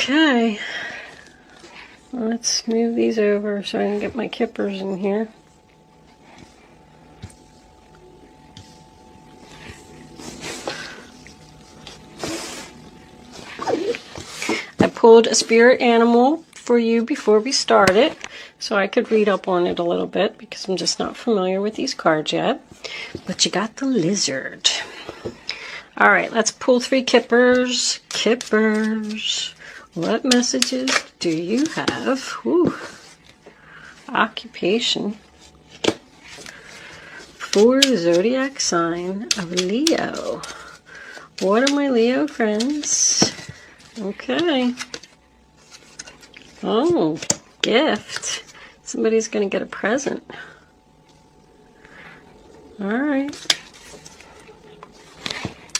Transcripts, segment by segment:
Okay, let's move these over so I can get my kippers in here. I pulled a spirit animal for you before we started so I could read up on it a little bit because I'm just not familiar with these cards yet. But you got the lizard. All right, let's pull 3 kippers. Kippers. What messages do you have? Ooh. Occupation for the zodiac sign of Leo. What are my Leo friends? Okay. Oh, gift. Somebody's going to get a present. All right.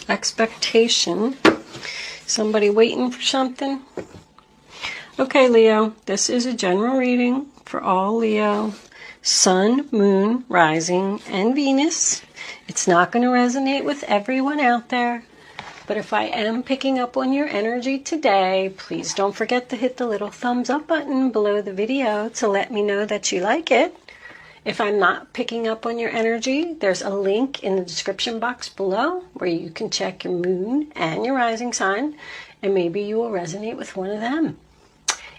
Expectation. Somebody waiting for something? Okay, Leo, this is a general reading for all Leo. Sun, Moon, Rising, and Venus. It's not going to resonate with everyone out there. But if I am picking up on your energy today, please don't forget to hit the little thumbs up button below the video to let me know that you like it. If I'm not picking up on your energy, there's a link in the description box below where you can check your moon and your rising sign, and maybe you will resonate with one of them.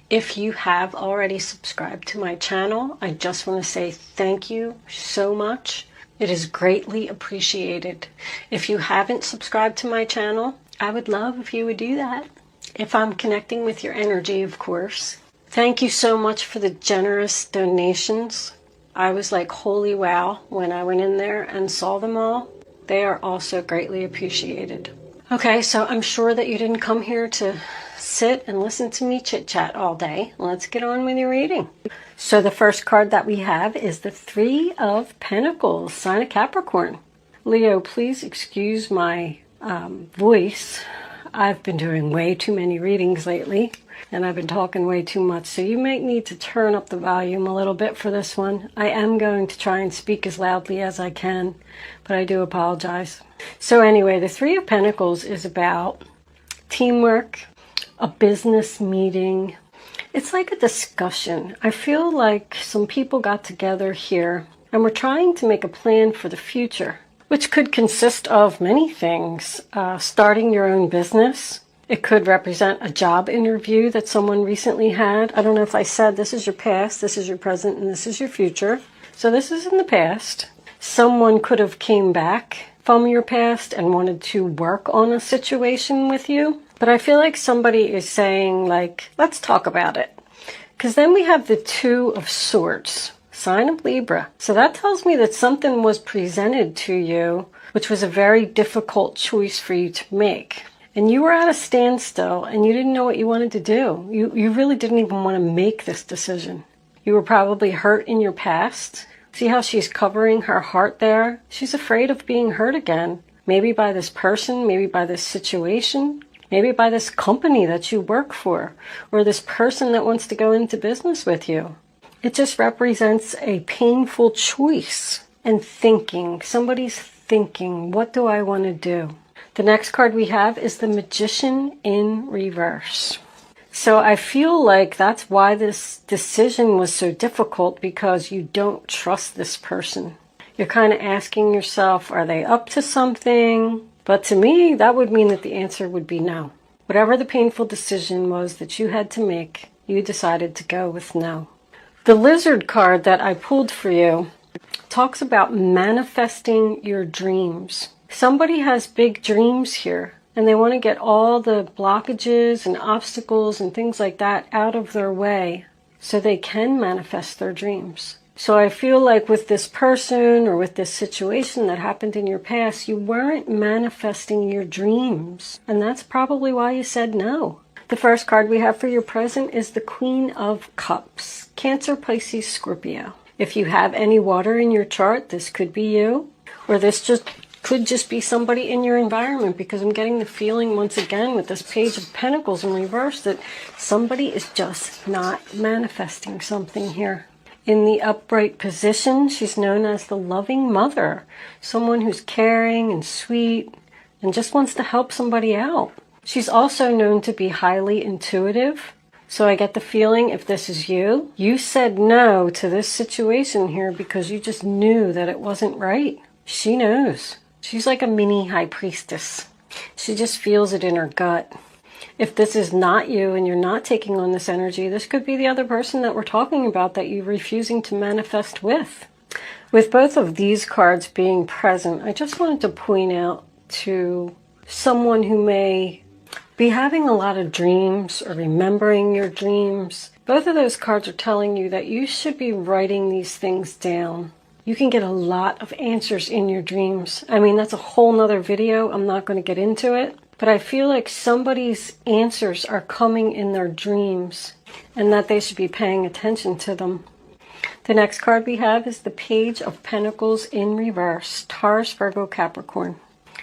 If you have already subscribed to my channel, I just want to say thank you so much. It is greatly appreciated. If you haven't subscribed to my channel, I would love if you would do that. If I'm connecting with your energy, of course. Thank you so much for the generous donations. I was like, holy wow, when I went in there and saw them all. They are also greatly appreciated. Okay, so I'm sure that you didn't come here to sit and listen to me chit-chat all day. Let's get on with your reading. So the first card that we have is the 3 of Pentacles, sign of Capricorn. Leo, please excuse my voice. I've been doing way too many readings lately, and I've been talking way too much, so you may need to turn up the volume a little bit for this one. I am going to try and speak as loudly as I can, but I do apologize. So anyway, the 3 of Pentacles is about teamwork, a business meeting. It's like a discussion. I feel like some people got together here and we're trying to make a plan for the future, which could consist of many things. Starting your own business. It could represent a job interview that someone recently had. I don't know if I said this is your past, this is your present, and this is your future. So this is in the past. Someone could have came back from your past and wanted to work on a situation with you. But I feel like somebody is saying, like, let's talk about it. Because then we have the 2 of Swords, sign of Libra. So that tells me that something was presented to you, which was a very difficult choice for you to make. And you were at a standstill and you didn't know what you wanted to do. You really didn't even want to make this decision. You were probably hurt in your past. See how she's covering her heart there? She's afraid of being hurt again. Maybe by this person, maybe by this situation. Maybe by this company that you work for, or this person that wants to go into business with you. It just represents a painful choice and thinking. Somebody's thinking, what do I want to do? The next card we have is the Magician in reverse. So I feel like that's why this decision was so difficult, because you don't trust this person. You're kind of asking yourself, are they up to something? But to me, that would mean that the answer would be no. Whatever the painful decision was that you had to make, you decided to go with no. The Lizard card that I pulled for you talks about manifesting your dreams. Somebody has big dreams here, and they want to get all the blockages and obstacles and things like that out of their way so they can manifest their dreams. So I feel like with this person or with this situation that happened in your past, you weren't manifesting your dreams. And that's probably why you said no. The first card we have for your present is the Queen of Cups. Cancer, Pisces, Scorpio. If you have any water in your chart, this could be you. Or this could just be somebody in your environment, because I'm getting the feeling once again with this Page of Pentacles in reverse that somebody is just not manifesting something here. In the upright position, she's known as the loving mother, someone who's caring and sweet and just wants to help somebody out. She's also known to be highly intuitive. So I get the feeling if this is you, you said no to this situation here because you just knew that it wasn't right. She knows. She's like a mini high priestess. She just feels it in her gut. If this is not you and you're not taking on this energy, this could be the other person that we're talking about that you're refusing to manifest with. With both of these cards being present, I just wanted to point out to someone who may be having a lot of dreams or remembering your dreams. Both of those cards are telling you that you should be writing these things down. You can get a lot of answers in your dreams. I mean, that's a whole nother video. I'm not going to get into it. But I feel like somebody's answers are coming in their dreams and that they should be paying attention to them. The next card we have is the Page of Pentacles in reverse, Taurus, Virgo, Capricorn.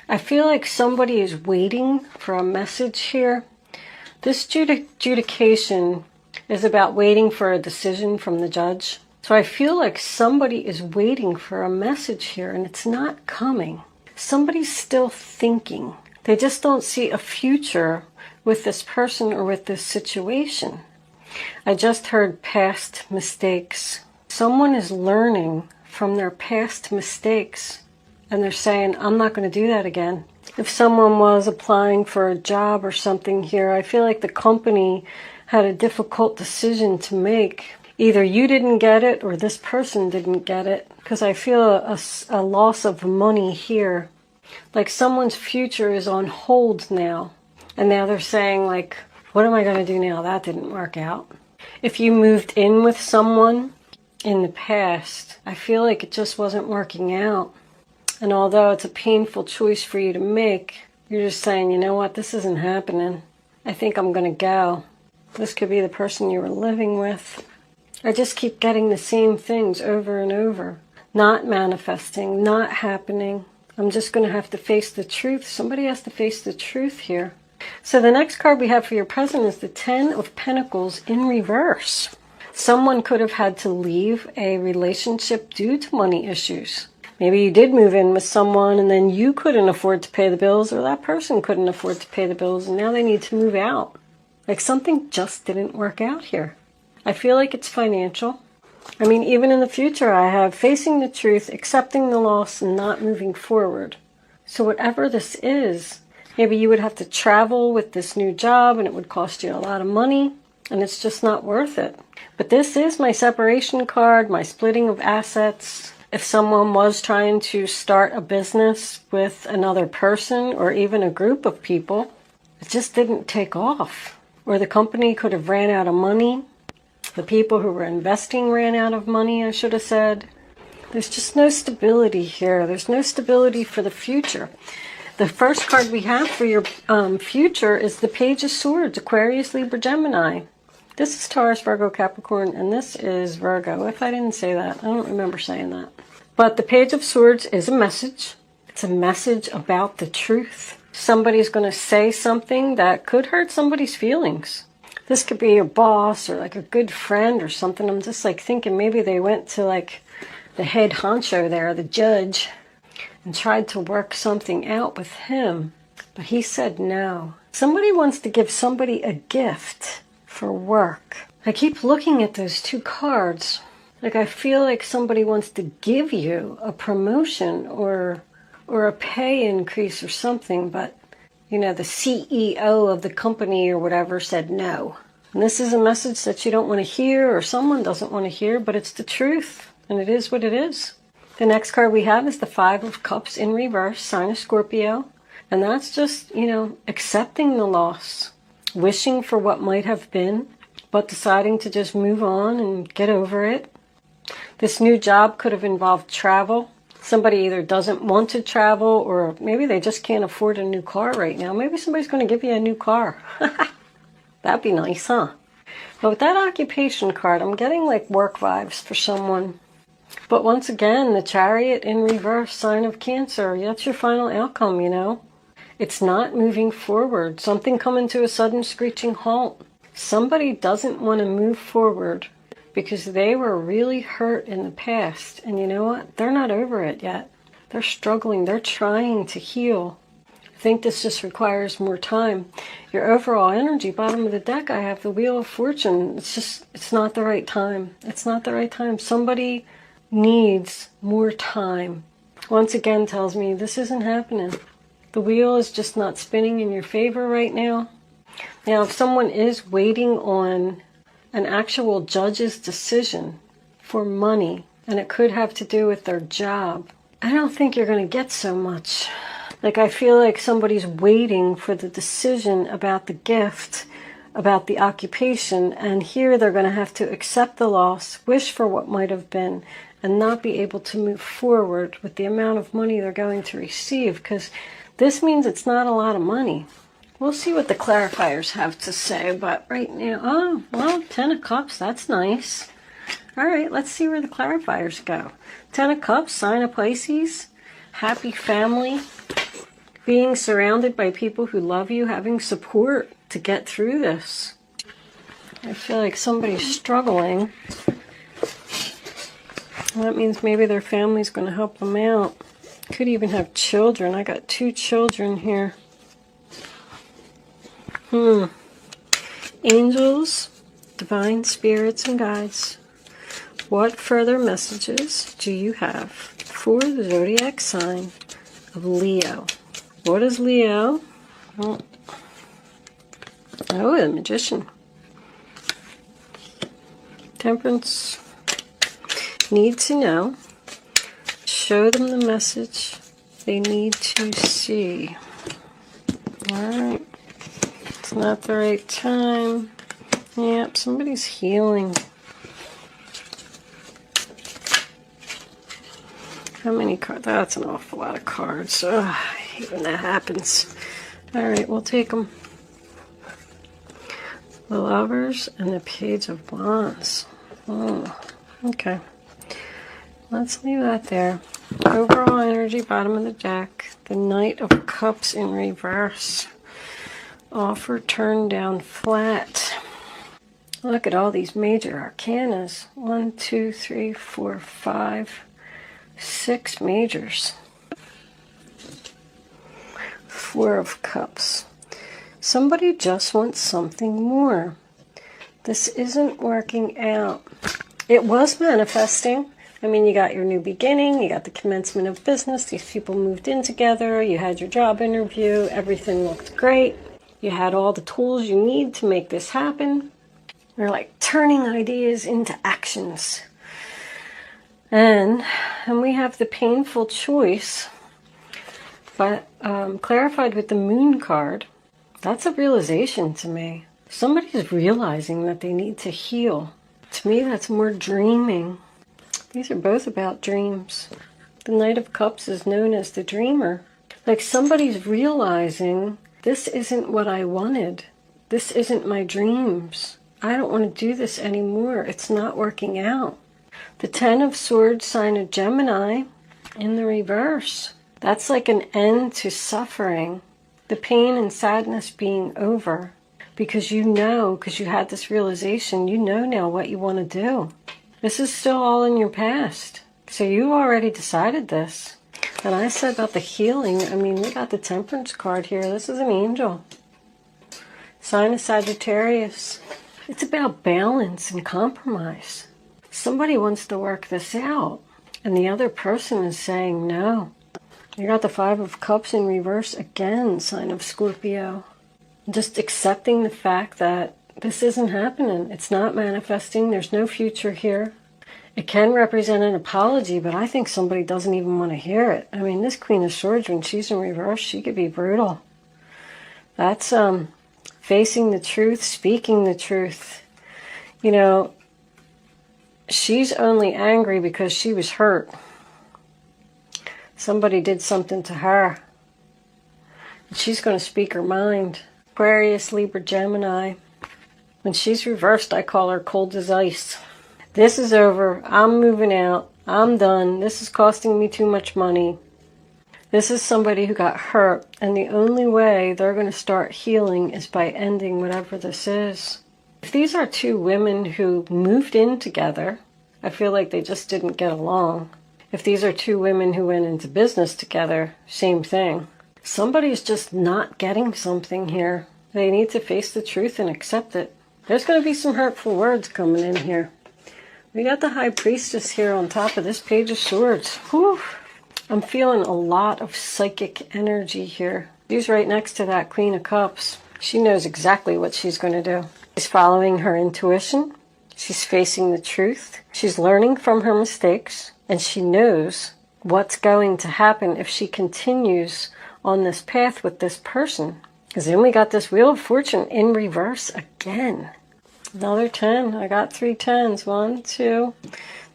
I feel like somebody is waiting for a message here. This adjudication is about waiting for a decision from the judge. So I feel like somebody is waiting for a message here and it's not coming. Somebody's still thinking. They just don't see a future with this person or with this situation. I just heard past mistakes. Someone is learning from their past mistakes. And they're saying, I'm not going to do that again. If someone was applying for a job or something here, I feel like the company had a difficult decision to make. Either you didn't get it or this person didn't get it. Because I feel a loss of money here. Like someone's future is on hold now. And now they're saying, like, what am I going to do now? That didn't work out. If you moved in with someone in the past, I feel like it just wasn't working out. And although it's a painful choice for you to make, you're just saying, you know what, this isn't happening. I think I'm going to go. This could be the person you were living with. I just keep getting the same things over and over. Not manifesting, not happening. I'm just going to have to face the truth. Somebody has to face the truth here. So the next card we have for your present is the Ten of Pentacles in reverse. Someone could have had to leave a relationship due to money issues. Maybe you did move in with someone and then you couldn't afford to pay the bills, or that person couldn't afford to pay the bills and now they need to move out. Like something just didn't work out here. I feel like it's financial. I mean, even in the future, I have facing the truth, accepting the loss, and not moving forward. So whatever this is, maybe you would have to travel with this new job and it would cost you a lot of money and it's just not worth it. But this is my separation card, my splitting of assets. If someone was trying to start a business with another person or even a group of people, it just didn't take off. Or the company could have ran out of money. The people who were investing ran out of money, I should have said. There's just no stability here. There's no stability for the future. The first card we have for your future is the Page of Swords, Aquarius, Libra, Gemini. This is Taurus, Virgo, Capricorn, and this is Virgo. If I didn't say that, I don't remember saying that. But the Page of Swords is a message. It's a message about the truth. Somebody's going to say something that could hurt somebody's feelings. This could be your boss or like a good friend or something. I'm just like thinking maybe they went to like the head honcho there, the judge, and tried to work something out with him. But he said no. Somebody wants to give somebody a gift for work. I keep looking at those two cards. Like I feel like somebody wants to give you a promotion or a pay increase or something, but you know, the CEO of the company or whatever said no. And this is a message that you don't want to hear or someone doesn't want to hear, but it's the truth and it is what it is. The next card we have is the Five of Cups in reverse, sign of Scorpio. And that's just, you know, accepting the loss, wishing for what might have been, but deciding to just move on and get over it. This new job could have involved travel. Somebody either doesn't want to travel or maybe they just can't afford a new car right now. Maybe somebody's going to give you a new car. That'd be nice, huh? But with that occupation card, I'm getting like work vibes for someone. But once again, the Chariot in reverse, sign of Cancer. That's your final outcome, you know. It's not moving forward. Something coming to a sudden screeching halt. Somebody doesn't want to move forward because they were really hurt in the past. And you know what? They're not over it yet. They're struggling. They're trying to heal. think this just requires more time. Your overall energy, bottom of the deck, I have the Wheel of Fortune. It's not the right time. It's not the right time. Somebody needs more time. Once again tells me this isn't happening. The wheel is just not spinning in your favor right now. Now, if someone is waiting on an actual judge's decision for money, and it could have to do with their job, I don't think you're going to get so much. Like, I feel like somebody's waiting for the decision about the gift, about the occupation, and here they're going to have to accept the loss, wish for what might have been, and not be able to move forward with the amount of money they're going to receive, because this means it's not a lot of money. We'll see what the clarifiers have to say, but right now, oh, well, 10 of Cups, that's nice. All right, let's see where the clarifiers go. 10 of Cups, sign of Pisces, happy family, being surrounded by people who love you, having support to get through this. I feel like somebody's struggling. That means maybe their family's going to help them out. Could even have children. I got 2 children here. Angels, divine spirits and guides. What further messages do you have for the zodiac sign of Leo? What is Leo? Oh, the Magician. Temperance. Need to know. Show them the message they need to see. Alright. It's not the right time. Yep, somebody's healing. How many cards? That's an awful lot of cards. Ugh, I hate when that happens. Alright, we'll take them. The Lovers and the Page of Wands. Oh, okay. Let's leave that there. Overall energy, bottom of the deck. The Knight of Cups in reverse. Offer turned down flat. Look at all these major arcanas. 1, 2, 3, 4, 5, 6 majors. 4 of Cups. Somebody just wants something more. This isn't working out. It was manifesting. I mean, you got your new beginning, you got the commencement of business, these people moved in together, you had your job interview, everything looked great. You had all the tools you need to make this happen. You're like turning ideas into actions. And we have the painful choice, but clarified with the Moon card. That's a realization to me. Somebody's realizing that they need to heal. To me, that's more dreaming. These are both about dreams. The Knight of Cups is known as the dreamer. Like somebody's realizing, this isn't what I wanted. This isn't my dreams. I don't want to do this anymore. It's not working out. The 10 of Swords, sign of Gemini, in the reverse. That's like an end to suffering. The pain and sadness being over. Because you know, because you had this realization, you know now what you want to do. This is still all in your past. So you already decided this. And I said about the healing, I mean, we got the Temperance card here. This is an angel. Sign of Sagittarius. It's about balance and compromise. Somebody wants to work this out. And the other person is saying no. You got the 5 of Cups in reverse again, sign of Scorpio. Just accepting the fact that this isn't happening. It's not manifesting. There's no future here. It can represent an apology, but I think somebody doesn't even want to hear it. I mean, this Queen of Swords, when she's in reverse, she could be brutal. That's facing the truth, speaking the truth. You know, she's only angry because she was hurt. Somebody did something to her. She's going to speak her mind. Aquarius, Libra, Gemini. When she's reversed, I call her cold as ice. This is over. I'm moving out. I'm done. This is costing me too much money. This is somebody who got hurt, and the only way they're going to start healing is by ending whatever this is. If these are 2 women who moved in together, I feel like they just didn't get along. If these are 2 women who went into business together, same thing. Somebody's just not getting something here. They need to face the truth and accept it. There's going to be some hurtful words coming in here. We got the High Priestess here on top of this Page of Swords. Whew. I'm feeling a lot of psychic energy here. She's right next to that Queen of Cups. She knows exactly what she's going to do. She's following her intuition. She's facing the truth. She's learning from her mistakes. And she knows what's going to happen if she continues on this path with this person. Because then we got this Wheel of Fortune in reverse again. Another 10. I got 3 10s. 1, 2,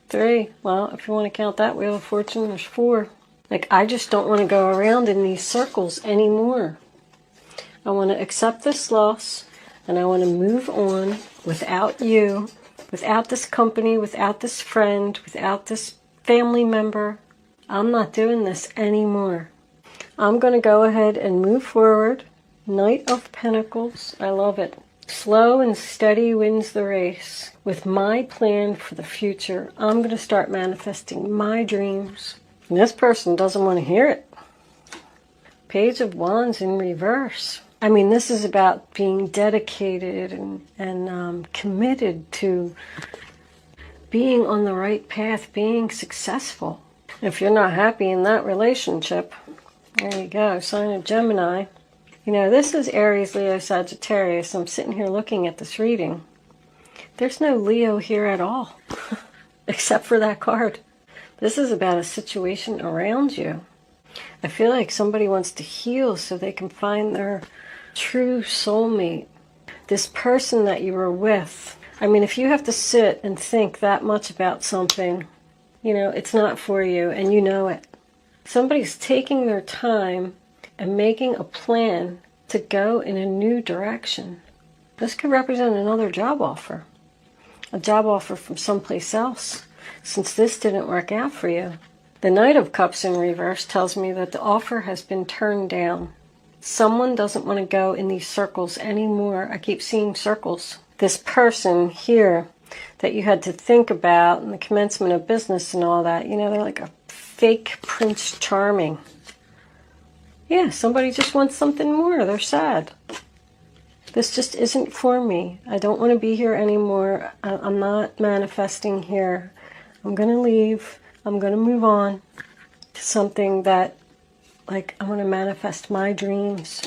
3. Well, if you want to count that Wheel of Fortune, there's 4. Like, I just don't want to go around in these circles anymore. I want to accept this loss, and I want to move on without you, without this company, without this friend, without this family member. I'm not doing this anymore. I'm going to go ahead and move forward. Knight of Pentacles. I love it. Slow and steady wins the race. With my plan for the future, I'm going to start manifesting my dreams. And this person doesn't want to hear it. Page of Wands in reverse. I mean, this is about being dedicated and committed to being on the right path, being successful. If you're not happy in that relationship, there you go, sign of Gemini. You know, this is Aries, Leo, Sagittarius. I'm sitting here looking at this reading. There's no Leo here at all, except for that card. This is about a situation around you. I feel like somebody wants to heal so they can find their true soulmate. This person that you were with. I mean, if you have to sit and think that much about something, you know, it's not for you and you know it. Somebody's taking their time and making a plan to go in a new direction. This could represent another job offer. A job offer from someplace else, since this didn't work out for you. The Knight of Cups in reverse tells me that the offer has been turned down. Someone doesn't want to go in these circles anymore. I keep seeing circles. This person here that you had to think about in the commencement of business and all that, you know, they're like a fake Prince Charming. Yeah, somebody just wants something more. They're sad. This just isn't for me. I don't want to be here anymore. I'm not manifesting here. I'm going to leave. I'm going to move on to something that, like, I want to manifest my dreams.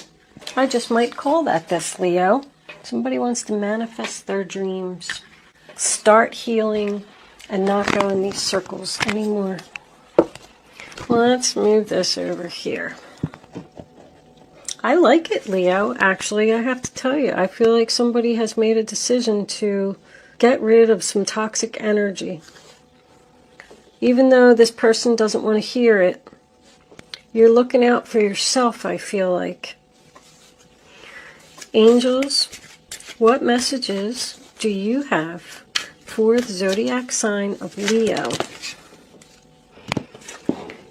I just might call that this, Leo. Somebody wants to manifest their dreams. Start healing and not go in these circles anymore. Let's move this over here. I like it, Leo. Actually, I have to tell you, I feel like somebody has made a decision to get rid of some toxic energy. Even though this person doesn't want to hear it, you're looking out for yourself, I feel like. Angels, what messages do you have for the zodiac sign of Leo?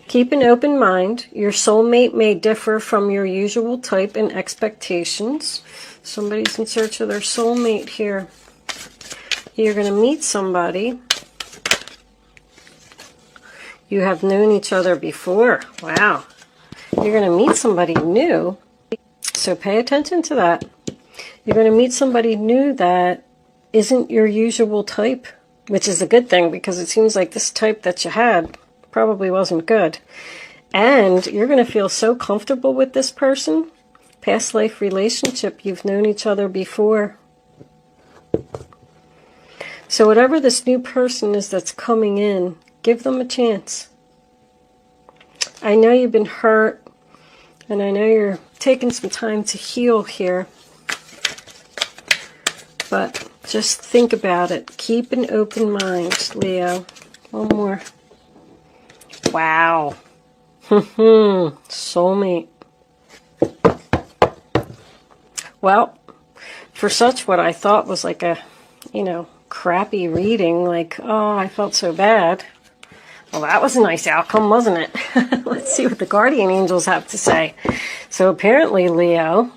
Keep an open mind. Your soulmate may differ from your usual type and expectations. Somebody's in search of their soulmate here. You're going to meet somebody. You have known each other before. Wow. You're going to meet somebody new. So pay attention to that. You're going to meet somebody new that isn't your usual type, which is a good thing because it seems like this type that you had probably wasn't good. And you're going to feel so comfortable with this person. Past life relationship, you've known each other before. So whatever this new person is that's coming in, give them a chance. I know you've been hurt, and I know you're taking some time to heal here. But just think about it. Keep an open mind, Leo. One more. Wow. Soulmate. Well, for such what I thought was like a, you know, crappy reading, like, oh, I felt so bad. Well, that was a nice outcome, wasn't it? Let's see what the guardian angels have to say. So apparently, Leo,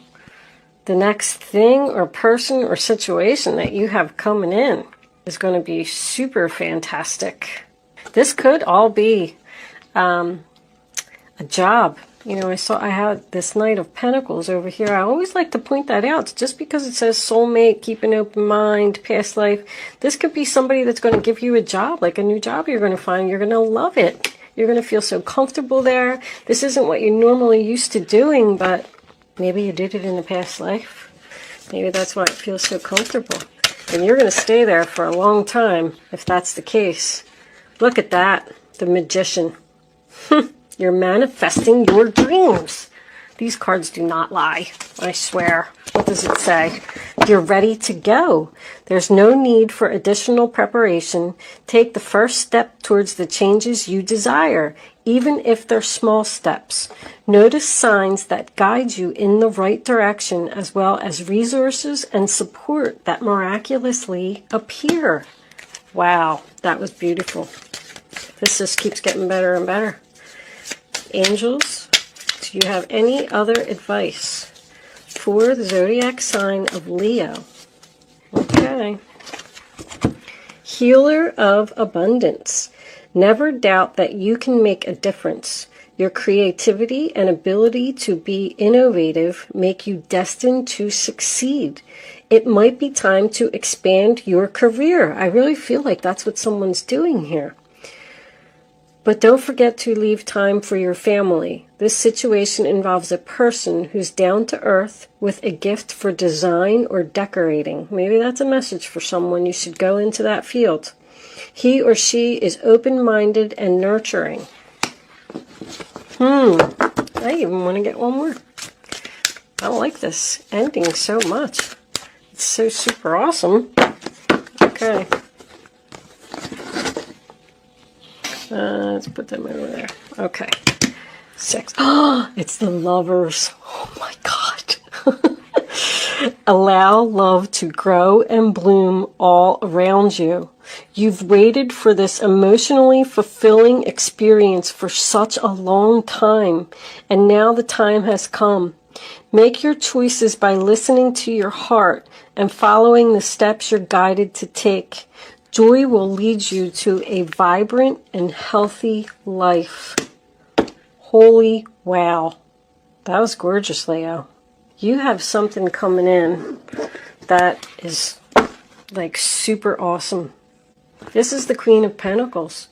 the next thing or person or situation that you have coming in is going to be super fantastic. This could all be a job. You know, I had this Knight of Pentacles over here. I always like to point that out. Just because it says soulmate, keep an open mind, past life. This could be somebody that's going to give you a job, like a new job you're going to find. You're going to love it. You're going to feel so comfortable there. This isn't what you're normally used to doing, but maybe you did it in a past life. Maybe that's why it feels so comfortable. And you're going to stay there for a long time if that's the case. Look at that. The Magician. You're manifesting your dreams. These cards do not lie, I swear. What does it say? You're ready to go. There's no need for additional preparation. Take the first step towards the changes you desire, even if they're small steps. Notice signs that guide you in the right direction, as well as resources and support that miraculously appear. Wow, that was beautiful. This just keeps getting better and better. Angels, do you have any other advice for the zodiac sign of Leo? Okay. Healer of abundance. Never doubt that you can make a difference. Your creativity and ability to be innovative make you destined to succeed. It might be time to expand your career. I really feel like that's what someone's doing here. But don't forget to leave time for your family. This situation involves a person who's down to earth with a gift for design or decorating. Maybe that's a message for someone. You should go into that field. He or she is open-minded and nurturing. I even want to get one more. I like this ending so much. It's so super awesome. Okay. Let's put them over there. Okay. 6. Oh, it's the Lovers. Oh my God. Allow love to grow and bloom all around you. You've waited for this emotionally fulfilling experience for such a long time, and now the time has come. Make your choices by listening to your heart and following the steps you're guided to take. Joy will lead you to a vibrant and healthy life. Holy wow. That was gorgeous, Leo. You have something coming in that is like super awesome. This is the Queen of Pentacles.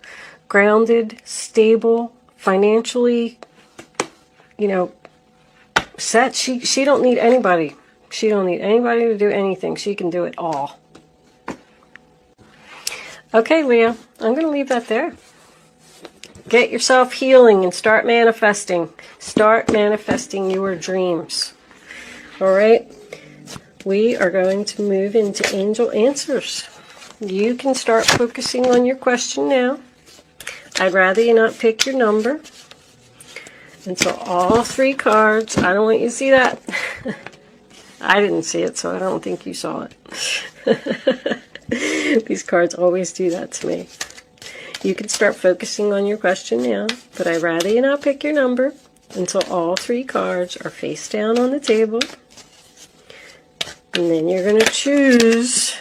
Grounded, stable, financially, you know, set. She don't need anybody. She don't need anybody to do anything. She can do it all. Okay, Leo, I'm going to leave that there. Get yourself healing and start manifesting. Start manifesting your dreams. All right? We are going to move into angel answers. You can start focusing on your question now. I'd rather you not pick your number until all 3 cards. I don't want you to see that. I didn't see it, so I don't think you saw it. These cards always do that to me. You can start focusing on your question now, but I'd rather you not pick your number until all 3 cards are face down on the table. And then you're going to choose.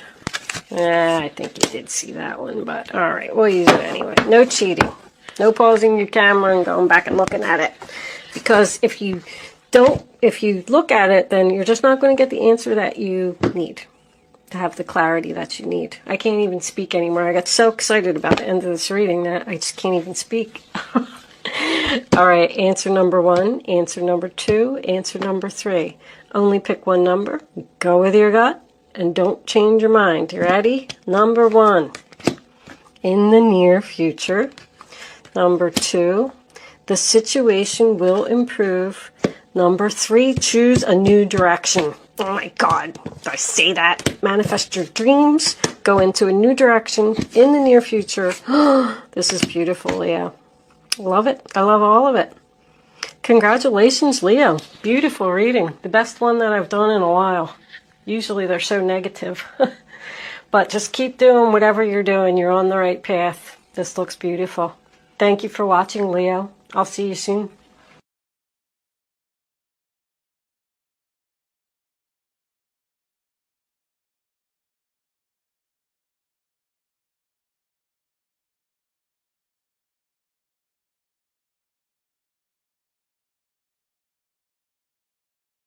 I think you did see that one, but all right, we'll use it anyway. No cheating. No pausing your camera and going back and looking at it. Because if you look at it, then you're just not going to get the answer that you need to have the clarity that you need. I can't even speak anymore. I got so excited about the end of this reading that I just can't even speak. All right, answer number 1, answer number 2, answer number 3. Only pick one number. Go with your gut and don't change your mind. You ready? Number 1, in the near future. Number 2, the situation will improve. Number 3, choose a new direction. Oh my God, did I say that? Manifest your dreams. Go into a new direction in the near future. This is beautiful, Leo. Love it. I love all of it. Congratulations, Leo. Beautiful reading. The best one that I've done in a while. Usually they're so negative. But just keep doing whatever you're doing. You're on the right path. This looks beautiful. Thank you for watching, Leo. I'll see you soon.